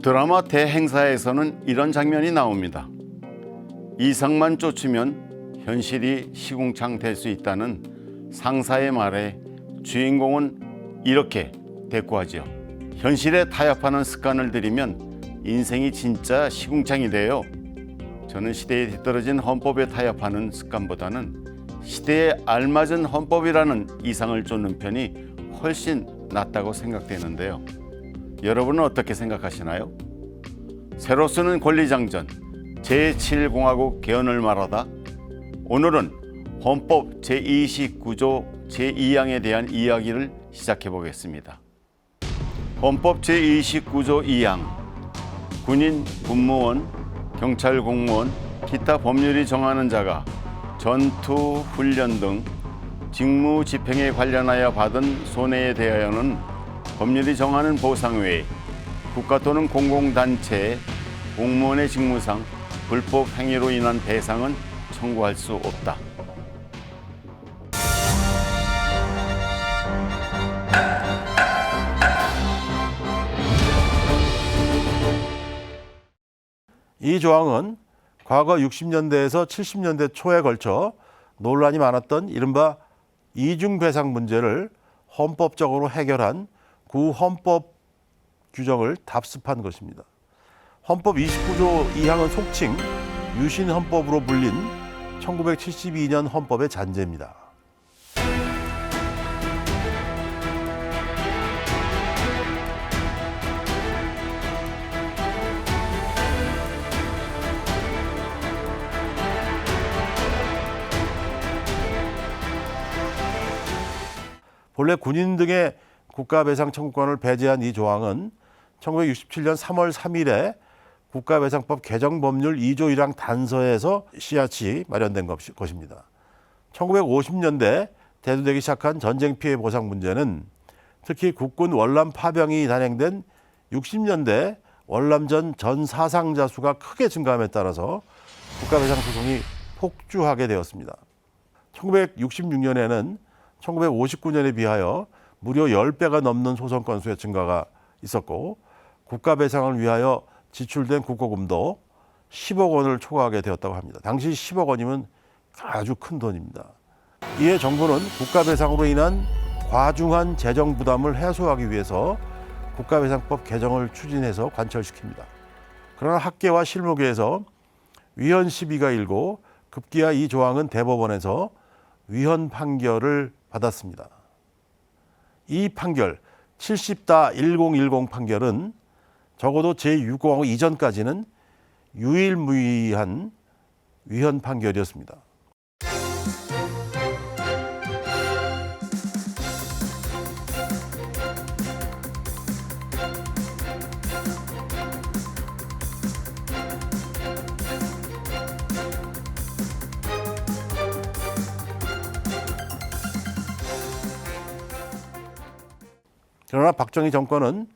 드라마 대행사에서는 이런 장면이 나옵니다. 이상만 쫓으면 현실이 시궁창 될 수 있다는 상사의 말에 주인공은 이렇게 대꾸하죠. 현실에 타협하는 습관을 들이면 인생이 진짜 시궁창이 돼요. 저는 시대에 뒤떨어진 헌법에 타협하는 습관보다는 시대에 알맞은 헌법이라는 이상을 쫓는 편이 훨씬 낫다고 생각되는데요. 여러분은 어떻게 생각하시나요? 새로 쓰는 권리장전, 제7공화국 개헌을 말하다 오늘은 헌법 제29조 제2항에 대한 이야기를 시작해 보겠습니다. 헌법 제29조 2항 군인, 군무원, 경찰 공무원, 기타 법률이 정하는 자가 전투, 훈련 등 직무 집행에 관련하여 받은 손해에 대하여는 법률이 정하는 보상 외에 국가 또는 공공단체의 공무원의 직무상 불법 행위로 인한 배상은 청구할 수 없다. 이 조항은 과거 60년대에서 70년대 초에 걸쳐 논란이 많았던 이른바 이중배상 문제를 헌법적으로 해결한 구헌법 규정을 답습한 것입니다. 헌법 29조 2항은 속칭 유신헌법으로 불린 1972년 헌법의 잔재입니다. 본래 군인 등의 국가배상 청구권을 배제한 이 조항은 1967년 3월 3일에 국가배상법 개정법률 2조 1항 단서에서 씨앗이 마련된 것입니다. 1950년대 대두되기 시작한 전쟁 피해 보상 문제는 특히 국군 월남 파병이 단행된 60년대 월남전 전 사상자 수가 크게 증가함에 따라서 국가배상 소송이 폭주하게 되었습니다. 1966년에는 1959년에 비하여 무려 10배가 넘는 소송 건수의 증가가 있었고 국가배상을 위하여 지출된 국고금도 10억 원을 초과하게 되었다고 합니다. 당시 10억 원이면 아주 큰 돈입니다. 이에 정부는 국가배상으로 인한 과중한 재정 부담을 해소하기 위해서 국가배상법 개정을 추진해서 관철시킵니다. 그러나 학계와 실무계에서 위헌 시비가 일고 급기야 이 조항은 대법원에서 위헌 판결을 받았습니다. 이 판결 70-1010 판결은 적어도 제6공화국 이전까지는 유일무이한 위헌 판결이었습니다. 그러나 박정희 정권은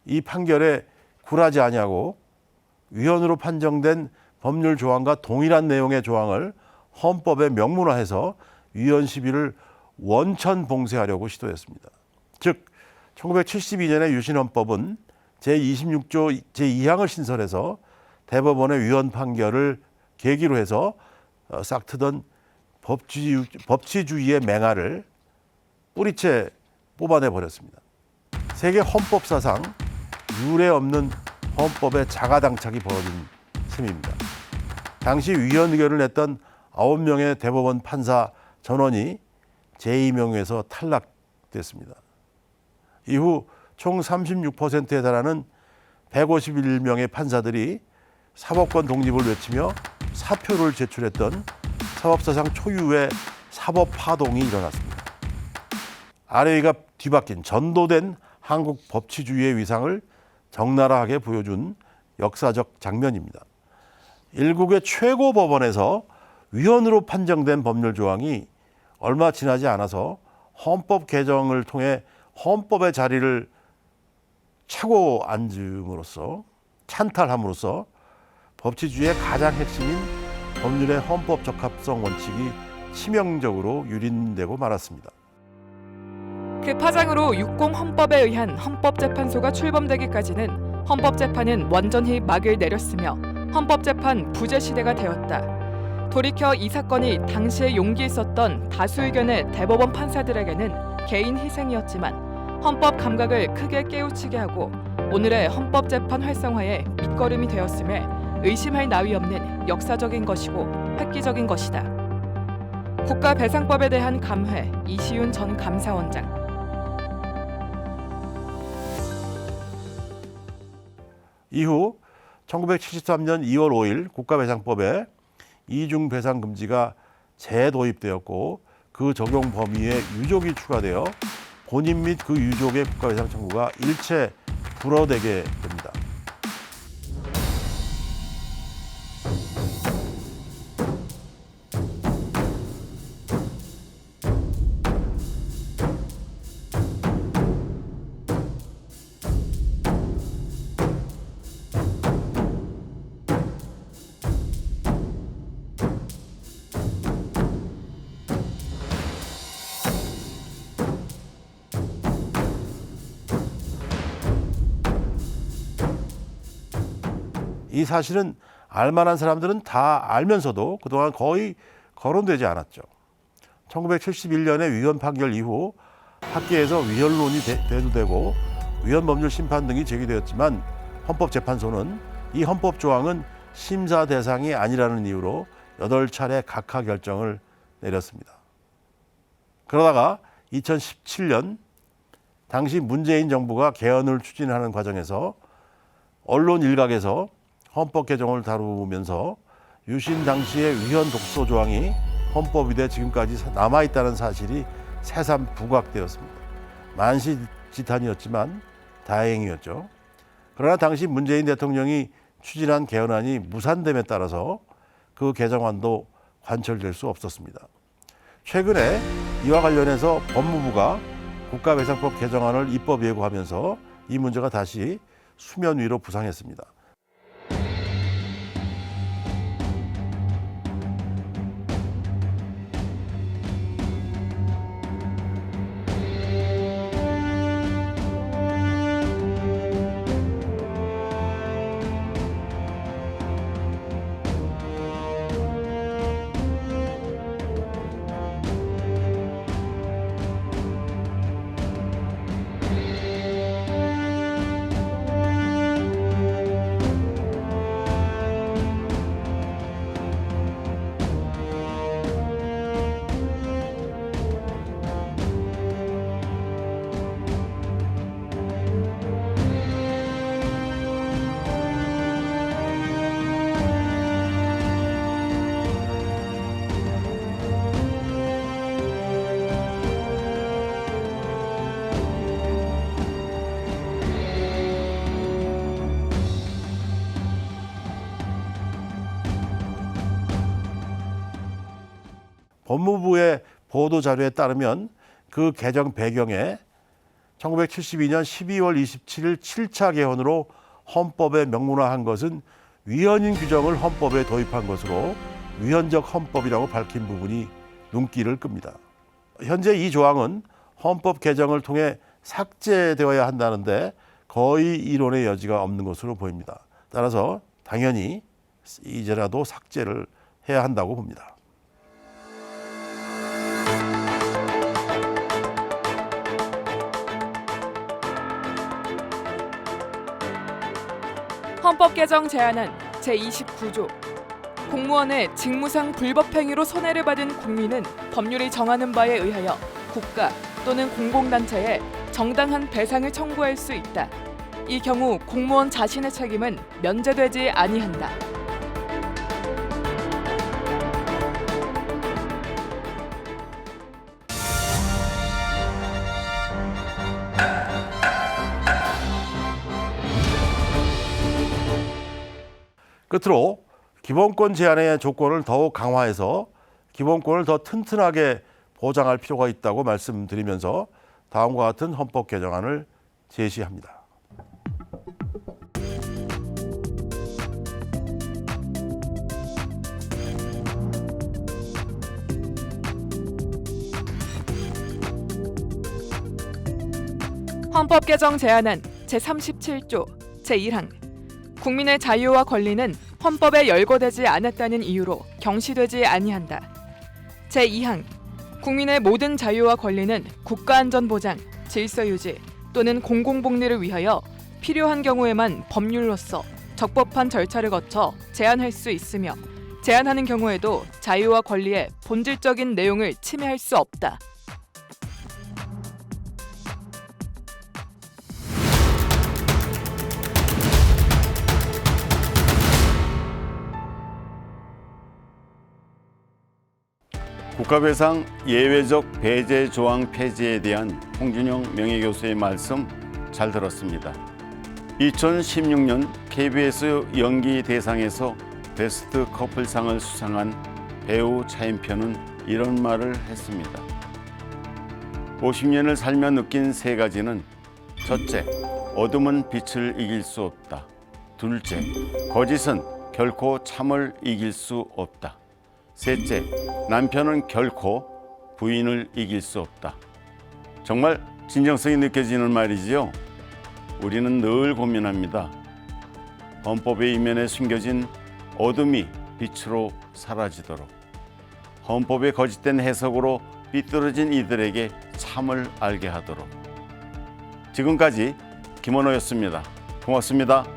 이 판결에 굴하지 아니하고 위헌으로 판정된 법률 조항과 동일한 내용의 조항을 헌법에 명문화해서 위헌 시비를 원천 봉쇄하려고 시도했습니다. 즉 1972년의 유신헌법은 제26조 제2항을 신설해서 대법원의 위헌 판결을 계기로 해서 싹트던 법치주의의 맹아를 뿌리채 뽑아내 버렸습니다. 세계 헌법사상 유례 없는 헌법의 자가당착이 벌어진 셈입니다. 당시 위헌 의결을 냈던 9명의 대법원 판사 전원이 제2명에서 탈락됐습니다. 이후 총 36%에 달하는 151명의 판사들이 사법권 독립을 외치며 사표를 제출했던 사법사상 초유의 사법 파동이 일어났습니다. 아래위가 뒤바뀐 전도된 한국 법치주의의 위상을 적나라하게 보여준 역사적 장면입니다. 일국의 최고 법원에서 위헌으로 판정된 법률 조항이 얼마 지나지 않아서 헌법 개정을 통해 헌법의 자리를 차고 앉음으로써 찬탈함으로써 법치주의의 가장 핵심인 법률의 헌법 적합성 원칙이 치명적으로 유린되고 말았습니다. 그 파장으로 60 헌법에 의한 헌법재판소가 출범되기까지는 헌법재판은 완전히 막을 내렸으며 헌법재판 부재 시대가 되었다. 돌이켜 이 사건이 당시에 용기 있었던 다수 의견의 대법원 판사들에게는 개인 희생이었지만 헌법 감각을 크게 깨우치게 하고 오늘의 헌법재판 활성화에 밑거름이 되었음에 의심할 나위 없는 역사적인 것이고 획기적인 것이다. 국가배상법에 대한 감회 이시윤 전 감사원장. 이후 1973년 2월 5일 국가배상법에 이중배상 금지가 재도입되었고 그 적용 범위에 유족이 추가되어 본인 및 그 유족의 국가배상 청구가 일체 불어되게 됩니다. 이 사실은 알만한 사람들은 다 알면서도 그동안 거의 거론되지 않았죠. 1971년의 위헌 판결 이후 학계에서 위헌론이 대두되고 위헌법률 심판 등이 제기되었지만 헌법재판소는 이 헌법 조항은 심사 대상이 아니라는 이유로 8차례 각하 결정을 내렸습니다. 그러다가 2017년 당시 문재인 정부가 개헌을 추진하는 과정에서 언론 일각에서 헌법 개정을 다루면서 유신 당시의 위헌 독소 조항이 헌법이 지금까지 남아있다는 사실이 새삼 부각되었습니다. 만시지탄이었지만 다행이었죠. 그러나 당시 문재인 대통령이 추진한 개헌안이 무산됨에 따라서 그 개정안도 관철될 수 없었습니다. 최근에 이와 관련해서 법무부가 국가배상법 개정안을 입법 예고하면서 이 문제가 다시 수면 위로 부상했습니다. 법무부의 보도 자료에 따르면 그 개정 배경에 1972년 12월 27일 7차 개헌으로 헌법에 명문화한 것은 위헌인 규정을 헌법에 도입한 것으로 위헌적 헌법이라고 밝힌 부분이 눈길을 끕니다. 현재 이 조항은 헌법 개정을 통해 삭제되어야 한다는데 거의 이론의 여지가 없는 것으로 보입니다. 따라서 당연히 이제라도 삭제를 해야 한다고 봅니다. 헌법 개정 제안안 제29조 공무원의 직무상 불법 행위로 손해를 받은 국민은 법률이 정하는 바에 의하여 국가 또는 공공단체에 정당한 배상을 청구할 수 있다. 이 경우 공무원 자신의 책임은 면제되지 아니한다. 끝으로 기본권 제한의 조건을 더욱 강화해서 기본권을 더 튼튼하게 보장할 필요가 있다고 말씀드리면서 다음과 같은 헌법 개정안을 제시합니다. 헌법 개정 제안안 제37조 제1항 국민의 자유와 권리는 헌법에 열거되지 않았다는 이유로 경시되지 아니한다. 제2항 국민의 모든 자유와 권리는 국가안전보장, 질서유지 또는 공공복리를 위하여 필요한 경우에만 법률로서 적법한 절차를 거쳐 제한할 수 있으며 제한하는 경우에도 자유와 권리의 본질적인 내용을 침해할 수 없다. 국가배상 예외적 배제 조항 폐지에 대한 홍준영 명예교수의 말씀 잘 들었습니다. 2016년 KBS 연기 대상에서 베스트 커플상을 수상한 배우 차인표는 이런 말을 했습니다. 50년을 살며 느낀 세 가지는 첫째, 어둠은 빛을 이길 수 없다. 둘째, 거짓은 결코 참을 이길 수 없다. 셋째, 남편은 결코 부인을 이길 수 없다. 정말 진정성이 느껴지는 말이지요. 우리는 늘 고민합니다. 헌법의 이면에 숨겨진 어둠이 빛으로 사라지도록, 헌법의 거짓된 해석으로 삐뚤어진 이들에게 참을 알게 하도록. 지금까지 김원호였습니다. 고맙습니다.